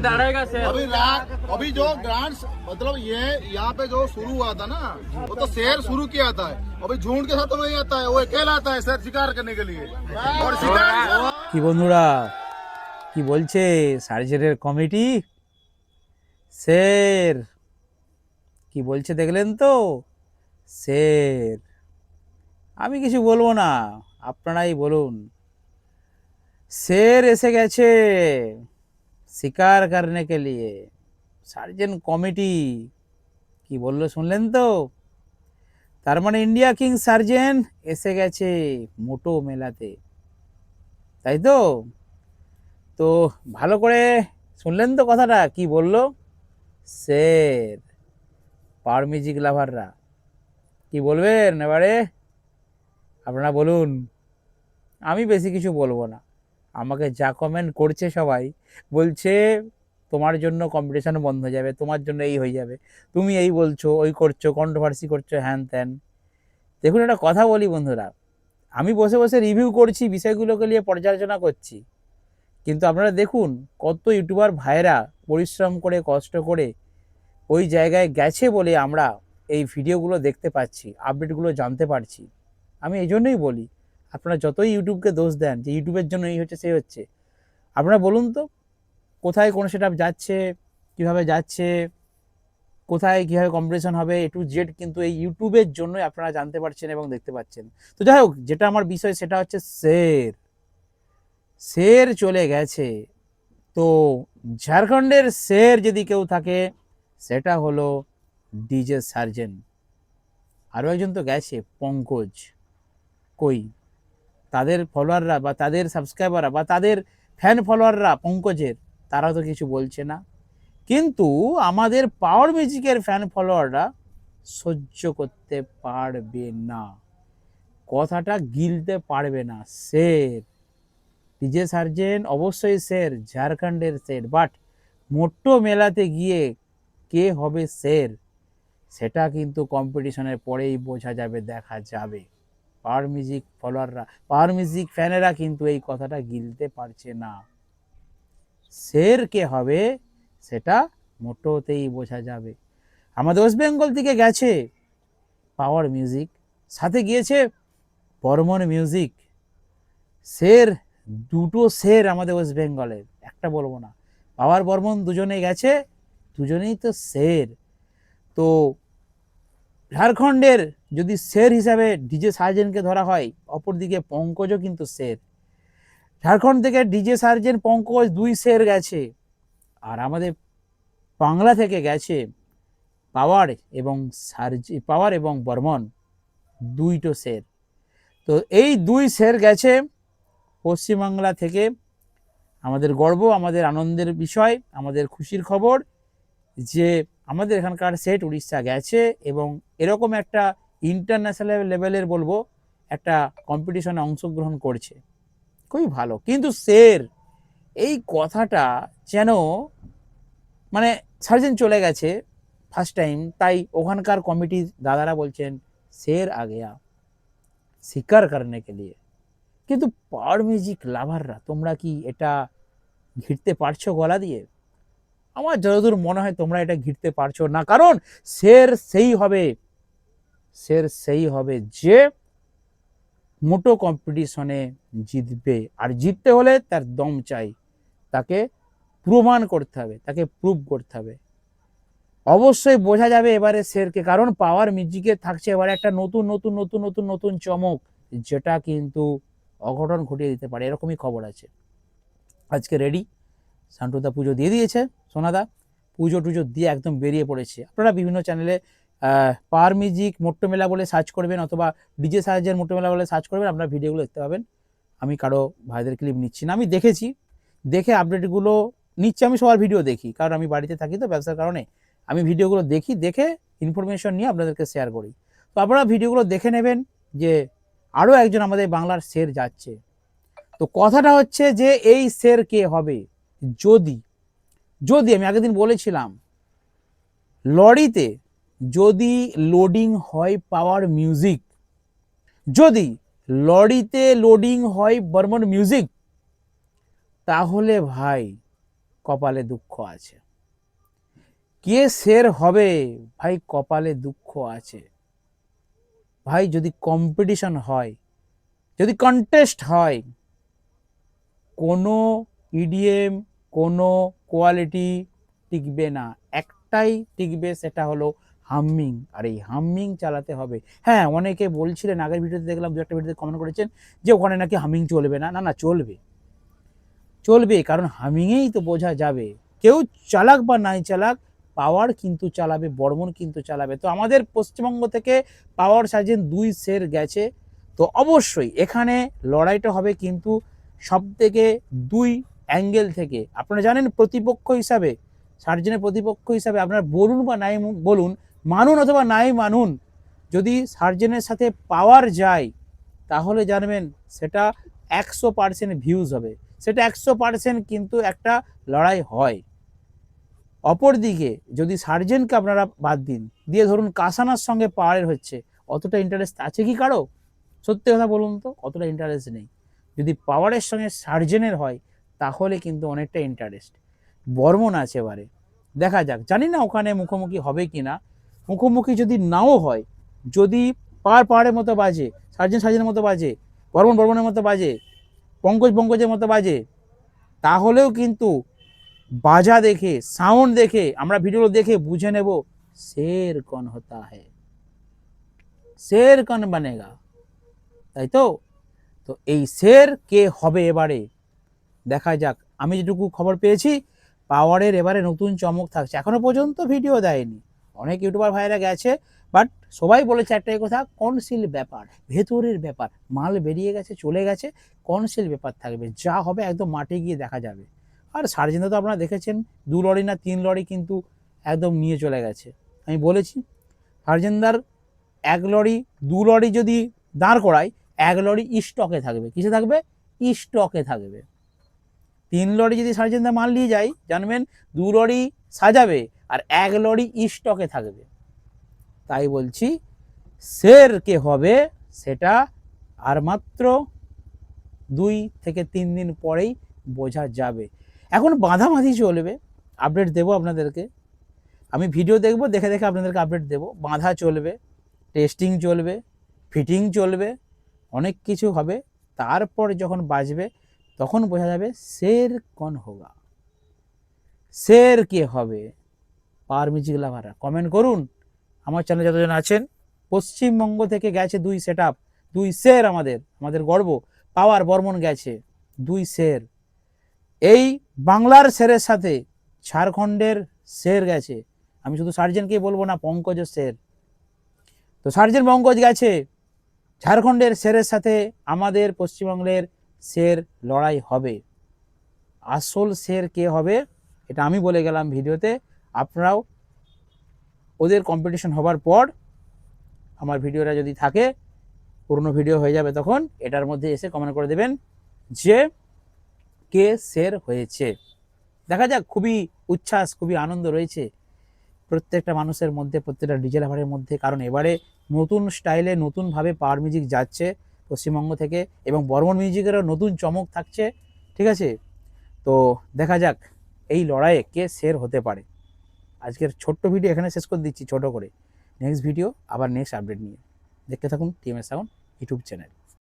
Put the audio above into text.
दौड़ेगा शेर। अभी जो ग्रांड मतलब ये यहाँ पे जो शुरू हुआ था ना, वो तो शेर शुरू किया था। अभी झुंड के साथ तो नहीं आता है, वो अकेला आता है शेर शिकार करने के लिए। और शिकार কি বন্ধুরা কি বলছে সার্জেনের কমিটি স্যার কি বলছে দেখলেন তো স্যার আমি কিছু বলবো না আপনারাই বলুন शेर এসে গেছে শিকার करने के लिए সার্জেন কমিটি কি বললো শুনলেন তো তার মানে ইন্ডিয়া কিং সার্জেন এসে গেছে মোটো মেলাতে তাই তো তো ভালো করে শুনলেন তো কথাটা কি বললো शेर পাওয়ার মিউজিক লাভাররা কি বলবেন এবারে আপনারা বলুন আমি বেশি কিছু বলবো না আমাকে যা কমেন্ট করছে সবাই বলছে তোমার জন্য কম্পিটিশন বন্ধ হয়ে যাবে তোমার জন্য এই হয়ে যাবে তুমি এই বলছো ওই করছো কন্ট্রোভার্সি করছো হ্যান ত্যান দেখুন একটা কথা বলি বন্ধুরা আমি বসে বসে রিভিউ করছি বিষয়গুলোকে নিয়ে পর্যালোচনা করছি কিন্তু আপনারা দেখুন কত ইউটিউবার ভাইরা পরিশ্রম করে কষ্ট করে ওই জায়গায় গেছে বলে আমরা এই ভিডিওগুলো দেখতে পাচ্ছি আপডেটগুলো জানতে পারছি আমি এই জন্যই বলি আপনারা যতই ইউটিউবকে দোষ দেন যে ইউটিউবের জন্য এই হচ্ছে সেই হচ্ছে আপনারা বলুন তো কোথায় কোন সেটআপ যাচ্ছে কিভাবে যাচ্ছে কোথায় কীভাবে কম্পিটিশন হবে এ টু জেড কিন্তু এই ইউটিউবের জন্যই আপনারা জানতে পারছেন এবং দেখতে পাচ্ছেন তো যাই হোক যেটা আমার বিষয় সেটা হচ্ছে शेर চলে গেছে তো ঝাড়খণ্ডের शेर যদি কেউ থাকে সেটা হলো ডিজে সার্জেন আরও একজন তো গেছে পঙ্কজ কই তাদের ফলোয়াররা বা তাদের সাবস্ক্রাইবাররা বা তাদের ফ্যান ফলোয়াররা পঙ্কজের তারা তো কিছু বলছে না কিন্তু আমাদের পাওয়ার মিউজিকের ফ্যান ফলোয়াররা সহ্য করতে পারবে না কথাটা গিলতে পারবে না शेर ডিজে সার্জেন অবশ্যই शेर ঝাড়খণ্ডের शेर বাট মোটো মেলাতে গিয়ে কে হবে शेर সেটা কিন্তু কম্পিটিশনের পরেই বোঝা যাবে দেখা যাবে পাওয়ার মিউজিক ফলোয়াররা পাওয়ার মিউজিক ফ্যানেরা কিন্তু এই কথাটা গিলতে পারছে না शेर কে হবে সেটা মোটোতেই বোঝা যাবে আমাদের ওয়েস্ট বেঙ্গল থেকে গেছে পাওয়ার মিউজিক সাথে গিয়েছে বর্মন মিউজিক शेर দুটো शेर আমাদের ওয়েস্ট বেঙ্গলের একটা বলবো না পাওয়ার বর্মন দুজনে গেছে দুজনেই তো शेर তো ঝাড়খণ্ডের যদি शेर হিসাবে ডিজে সার্জেনকে ধরা হয় অপরদিকে পঙ্কজও কিন্তু शेर ঝাড়খণ্ড থেকে ডিজে সার্জেন পঙ্কজ দুই शेर গেছে আর আমাদের বাংলা থেকে গেছে পাওয়ার এবং বর্মন দুইটো शेर তো এই দুই शेर গেছে পশ্চিমবাংলা থেকে আমাদের গর্ব আমাদের আনন্দের বিষয় আমাদের খুশির খবর যে আমাদের এখানকার সেট উড়িষ্যা গেছে এবং এরকম একটা ইন্টারন্যাশনাল লেভেলের বলবো একটা কম্পিটিশনে অংশগ্রহণ করছে খুবই ভালো কিন্তু शेर এই কথাটা যেন মানে সার্জেন চলে গেছে ফার্স্ট টাইম তাই ওখানকার কমিটির দাদারা বলছেন शेर आ गया শিকার करने के लिए কিন্তু পাওয়ার মিউজিক লাভাররা তোমরা কি এটা ঘিরতে পারছো গলা দিয়ে আমার যতদূর মনে হয় তোমরা এটা ঘিরতে পারছো না কারণ शेर সেই হবে যে মোটো কম্পিটিশনে জিতবে আর জিততে হলে তার দম চাই তাকে প্রমাণ করতে হবে তাকে প্রুভ করতে হবে অবশ্যই বোঝা যাবে এবারে शेरকে কারণ পাওয়ার মিউজিকে থাকছে এবারে একটা নতুন নতুন নতুন নতুন নতুন চমক যেটা কিন্তু অঘটন ঘটিয়ে দিতে পারে এরকমই খবর আছে আজকে রেডি সান্টুদা পুজো দিয়ে দিয়েছে সোনাদা পুজো টুজো দিয়ে একদম বেরিয়ে পড়েছে আপনারা বিভিন্ন চ্যানেলে পাওয়ার মিউজিক মোট্টো মেলা বলে সার্চ করবেন অথবা ডিজে সার্জেন মোট্টো মেলা বলে সার্চ করবেন আপনারা ভিডিওগুলো দেখতে পাবেন আমি কারো ভাইদের ক্লিপ নিচ্ছি না আমি দেখেছি দেখে আপডেটগুলো নিচ্ছি আমি সবার ভিডিও দেখি কারণ আমি বাড়িতে থাকি তো ব্যবসার কারণে আমি ভিডিওগুলো দেখে ইনফরমেশন নিয়ে আপনাদেরকে শেয়ার করি তো আপনারা ভিডিওগুলো দেখে নেবেন যে আরও একজন আমাদের বাংলার शेर যাচ্ছে তো কথাটা হচ্ছে যে এই शेर কে হবে যদি আমি আগের দিন বলেছিলাম লরিতে যদি লোডিং হয় পাওয়ার মিউজিক যদি লরিতে লোডিং হয় বর্মন মিউজিক তাহলে ভাই কপালে দুঃখ আছে। কে শের হবে ভাই, কপালে দুঃখ আছে ভাই। যদি কম্পিটিশন হয়, যদি কন্টেস্ট হয়, কোনো ইডিএম, কোনো কোয়ালিটি টিকবে না, একটাই টিকবে, সেটা হলো হামিং। আর এই হামিং চালাতে হবে। হ্যাঁ, অনেকে বলছিলেন, আগের ভিডিওতে দেখলাম, দু একটা ভিডিওতে কমেন্ট করেছেন যে ওখানে নাকি হামিং চলবে না। না না, চলবে, চলবে, কারণ হামিংয়েই তো বোঝা যাবে কেউ চালাক বা নাই চালাক, পাওয়ার কিন্তু চালাবে, বর্মন কিন্তু চালাবে। তো আমাদের পশ্চিমবঙ্গ থেকে পাওয়ার সার্জেন্ট 2 সের গেছে। তো অবশ্যই এখানে লড়াইটা হবে কিন্তু সব থেকে 2 অ্যাঙ্গেল থেকে। আপনারা জানেন প্রতিপক্ষ হিসাবে, সার্জেনের প্রতিপক্ষ হিসাবে আপনারা বলুন বা নাই বলুন, মানুন অথবা নাই মানুন, যদি সার্জেনের সাথে পাওয়ার যায় তাহলে জানবেন সেটা 100% ভিউজ হবে, সেটা 100% কিন্তু একটা লড়াই হয়। অপরদিকে যদি সার্জেনকে আপনারা বাদ দিন, দিয়ে ধরুন কাসানার সঙ্গে পাওয়ারের হচ্ছে, অতটা ইন্টারেস্ট আছে কি কারো? সত্যি কথা বলুন তো, অতটা ইন্টারেস্ট নেই। যদি পাওয়ারের সঙ্গে সার্জেনের হয় তাহলে কিন্তু অনেকটা ইন্টারেস্ট। বর্মন আছে এবারে, দেখা যাক, জানি না ওখানে মুখোমুখি হবে কি না। মুখোমুখি যদি নাও হয়, যদি পাওয়ারের মতো বাজে, সার্জেনের মতো বাজে, বর্মনের মতো বাজে, পঙ্কজের মতো বাজে, তাহলেও কিন্তু বাজা দেখে, সাউন্ড দেখে, আমরা ভিডিও দেখে বুঝে নেব শের কন হতা হ্যায়, শের কন বনেগা, তাই তো। তো এই শের কে হবে এবারে দেখা যাক। আমি যেটুকু খবর পেয়েছি, পাওয়ারের এবারে নতুন চমক থাকছে। এখনো পর্যন্ত ভিডিও দেয়নি, অনেক ইউটিউবার ভাইরা গেছে, বাট সবাই বলেছে একটাই কথা, কনসিল ব্যাপার, ভেতরের ব্যাপার, মাল বেরিয়ে গেছে, চলে গেছে, কনসিল ব্যাপার থাকবে, যা হবে একদম মাঠে গিয়ে দেখা যাবে। আর সার্জেনদা তো আপনারা দেখেছেন 2 লরি না 3 লরি কিন্তু একদম নিয়ে চলে গেছে। আমি বলেছি সার্জেনদার 1 লরি 2 লরি যদি দাঁড় করায়, 1 লরি স্টকে থাকবে। কিসে থাকবে? স্টকে থাকবে। 3 লরি যদি সার্জেনদা মাল নিয়ে যায়, জানবেন 2 লরি সাজাবে আর 1 লরি স্টকে থাকবে। তাই বলছি শের কে হবে সেটা আর মাত্র 2 থেকে 3 দিন পরেই বোঝা যাবে। এখন বাঁধাবাঁধি চলবে, আপডেট দেবো আপনাদেরকে। আমি ভিডিও দেখবো, দেখে দেখে আপনাদেরকে আপডেট দেবো। বাঁধা চলবে, টেস্টিং চলবে, ফিটিং চলবে, অনেক কিছু হবে। তারপর যখন বাজবে তখন বোঝা যাবে শের কন হোগা, শের কে হবে। পাওয়ার মিউজিক লাভাররা কমেন্ট করুন। আমার চ্যানেলে যতজন আছেন, পশ্চিমবঙ্গ থেকে গেছে 2 সেট আপ, 2 শের, আমাদের গর্ব। পাওয়ার বর্মন গেছে 2 শের। এই বাংলার শেরের সাথে ঝাড়খণ্ডের শের গেছে। আমি শুধু সার্জেনকেই বলবো না, পঙ্কজের শের। তো সার্জেন পঙ্কজ গেছে, ঝাড়খণ্ডের শেরের সাথে আমাদের পশ্চিমবঙ্গের শের লড়াই হবে। আসল শের কে হবে এটা আমি বলে গেলাম ভিডিওতে। আপনারাও ওদের কম্পিটিশন হবার পর আমার ভিডিওটা যদি থাকে, পুরনো ভিডিও হয়ে যাবে, তখন এটার মধ্যে এসে কমেন্ট করে দেবেন যে কে শের হয়েছে। দেখা যাক, খুবই উচ্ছ্বাস, খুবই আনন্দ রয়েছে প্রত্যেকটা মানুষের মধ্যে, প্রত্যেকটা ডিজে লাভারের মধ্যে। কারণ এবারে নতুন স্টাইলে, নতুনভাবে পাওয়ার মিউজিক যাচ্ছে পশ্চিমবঙ্গ থেকে, এবং বর্মন মিউজিকেরও নতুন চমক থাকছে। ঠিক আছে, তো দেখা যাক এই লড়াইয়ে কে শের হতে পারে। আজকের ছোট্ট ভিডিও এখানে শেষ করে দিচ্ছি ছোট করে। নেক্সট ভিডিও আবার নেক্সট আপডেট নিয়ে দেখতে থাকুন টিএমএস সাউন্ড ইউটিউব চ্যানেল।